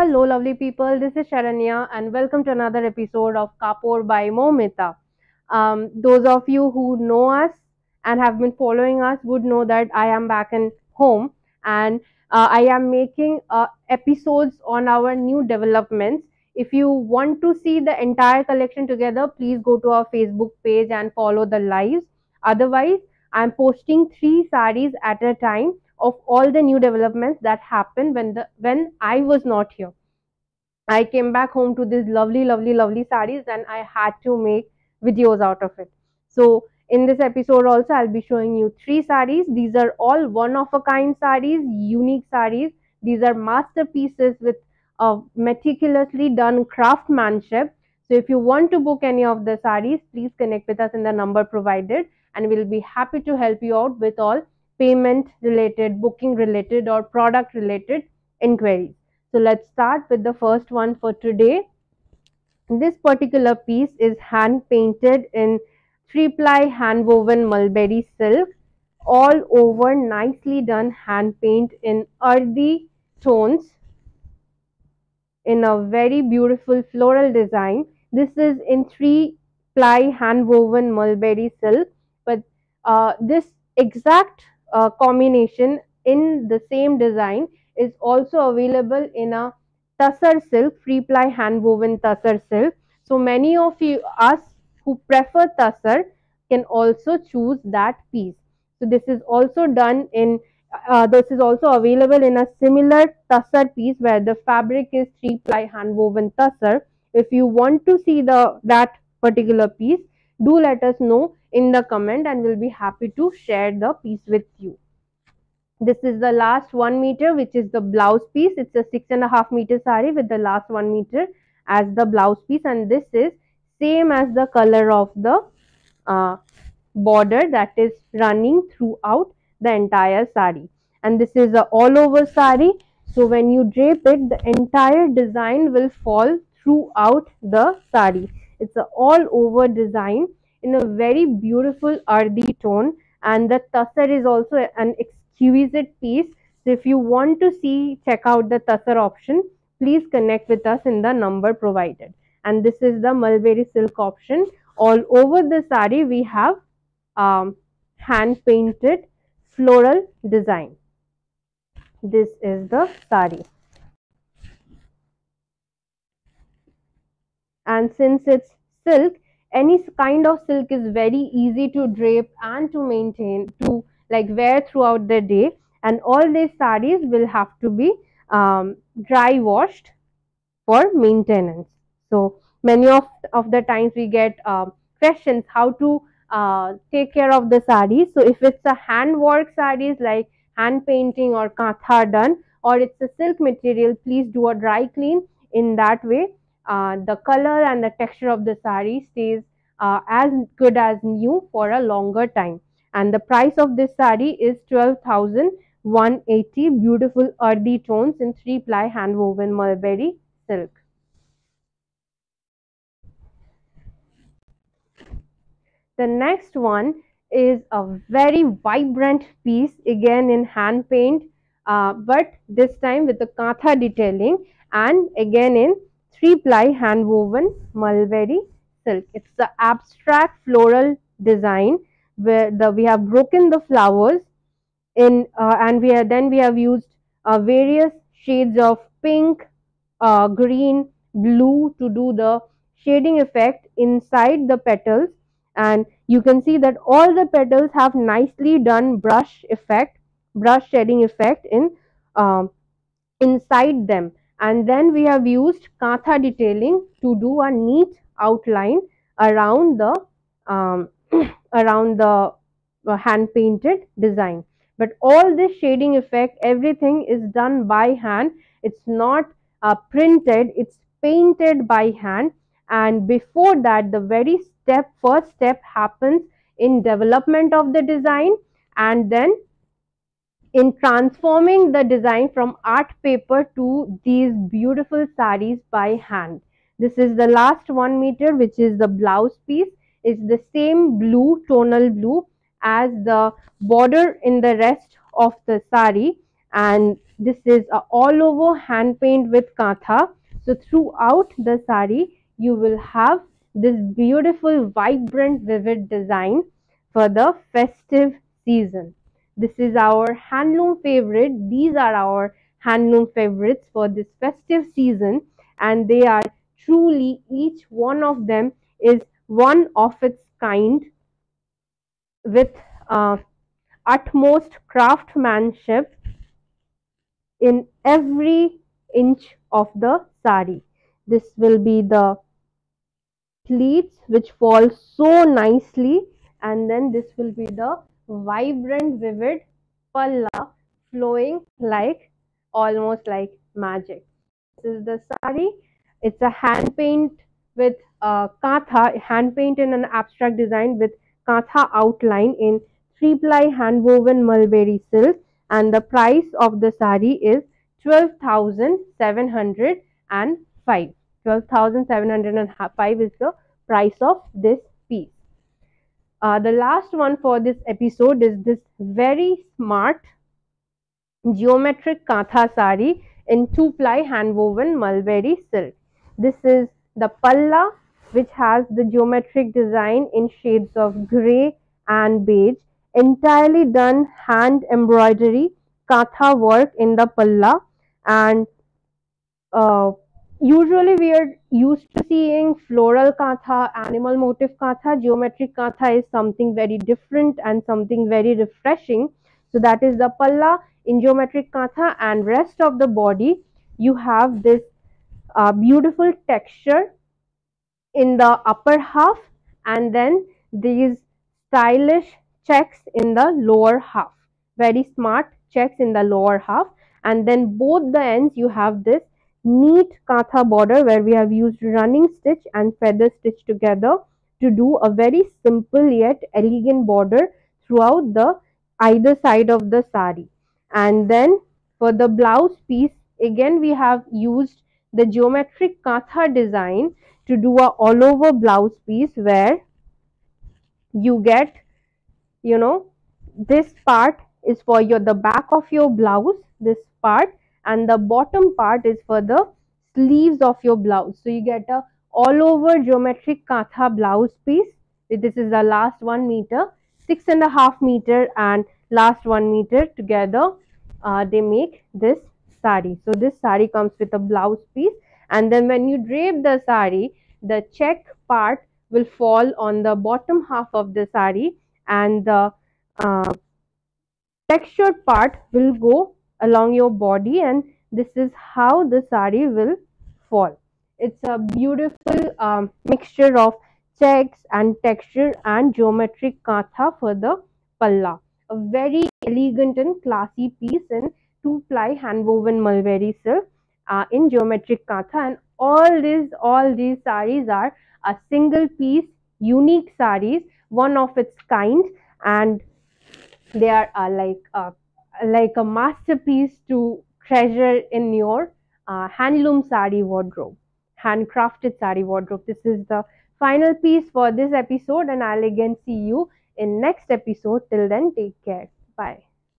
Hello, lovely people. This is Sharanya, and welcome to another episode of Ka-pore by Moumita. Those of you who know us and have been following us would know that I am back in home, and I am making episodes on our new developments. If you want to see the entire collection together, please go to our Facebook page and follow the lives. Otherwise, I am posting 3 sarees at a time of all the new developments that happened when I was not here. I came back home to these lovely, lovely, lovely sarees, and I had to make videos out of it. So in this episode also, I'll be showing you 3 sarees. These are all one of a kind sarees, unique sarees. These are masterpieces with meticulously done craftsmanship. So if you want to book any of the sarees, please connect with us in the number provided, and we'll be happy to help you out with all payment related, booking related, or product related inquiries. So let's start with the first one for today. This particular piece is hand painted in 3-ply hand woven mulberry silk, all over nicely done hand paint in earthy tones in a very beautiful floral design. This is in 3-ply hand woven mulberry silk, but this exact combination in the same design is also available in a tussar silk, 3-ply hand woven tussar silk. So many of us who prefer tussar can also choose that piece. So this is also done in this is also available in a similar tussar piece where the fabric is 3-ply hand woven tussar. If you want to see that particular piece, do let us know in the comment, and we'll be happy to share the piece with you. This is the last 1 meter, which is the blouse piece. It's a 6.5 meter saree with the last 1 meter as the blouse piece, and this is same as the color of the border that is running throughout the entire saree. And this is a all over saree, so when you drape it, the entire design will fall throughout the saree. It's a all over design in a very beautiful earthy tone, and the tussar is also an exquisite piece. So if you want to check out the tussar option, please connect with us in the number provided. And this is the mulberry silk option. All over the saree we have hand painted floral design. This is the saree, and since it's silk, any kind of silk is very easy to drape and to maintain, to like wear throughout the day. And all these sarees will have to be dry washed for maintenance. So many of the times we get questions how to take care of the sarees. So if it's a hand work sarees like hand painting or kantha done, or it's a silk material, please do a dry clean. In that way, the color and the texture of the saree stays as good as new for a longer time. And the price of this saree is 12,180. Beautiful earthy tones in 3-ply hand woven mulberry silk. The next one is a very vibrant piece, again in hand paint, but this time with the kantha detailing, and again in 3-ply hand woven mulberry silk. It's the abstract floral design where we have broken the flowers in and we have used various shades of pink, green, blue to do the shading effect inside the petals. And you can see that all the petals have nicely done brush shading effect in inside them. And then we have used kantha detailing to do a neat outline around the around the hand painted design. But all this shading effect, everything is done by hand. It's not printed, it's painted by hand. And before that, the very first step happens in development of the design, and then in transforming the design from art paper to these beautiful sarees by hand. This is the last 1 meter, which is the blouse piece. It's the same blue, tonal blue, as the border in the rest of the saree, and This is a all over hand paint with Kantha. So throughout the sari, you will have this beautiful, vibrant, vivid design for the festive season. This is our handloom favorite. These are our handloom favorites for this festive season, and they are truly, each one of them is one of its kind, with uh, utmost craftsmanship in every inch of the sari. This will be the pleats which fall so nicely, and then this will be the vibrant, vivid palla flowing like almost like magic. This is the sari. It's a hand paint with Kantha, hand paint in an abstract design with Kantha outline in 3-ply hand woven mulberry silk, and the price of the sari is 12,705. 12,705 is the price of this piece. The last one for this episode is this very smart geometric Kantha sari in 2-ply hand woven mulberry silk. This is the palla, which has the geometric design in shades of grey and beige, entirely done hand embroidery Kantha work in the palla, and uh, usually we are used to seeing floral Kantha, animal motif Kantha. Geometric Kantha is something very different and something very refreshing. So that is the palla in geometric Kantha, and rest of the body you have this beautiful texture in the upper half, and then these stylish checks in the lower half, very smart checks in the lower half, and then both the ends you have this neat Kantha border where we have used running stitch and feather stitch together to do a very simple yet elegant border throughout the either side of the sari. And then for the blouse piece, again we have used the geometric Kantha design to do a all over blouse piece where you get, you know, this part is for your the back of your blouse, this part, and the bottom part is for the sleeves of your blouse. So you get a all over geometric Kantha blouse piece. This is the last 1 meter, 6.5 meter and last 1 meter together, they make this sari. So this sari comes with a blouse piece, and then when you drape the sari, the check part will fall on the bottom half of the sari, and the uh, textured part will go along your body, and this is how the sari will fall. It's a beautiful mixture of checks and texture and geometric Kantha for the palla. A very elegant and classy piece in 2-ply hand woven mulberry silk in geometric Kantha, and all these saris are a single piece, unique saris, one of its kind, and they are like a masterpiece to treasure in your handloom sari wardrobe, handcrafted sari wardrobe. This is the final piece for this episode, and I'll again see you in next episode. Till then, take care. Bye.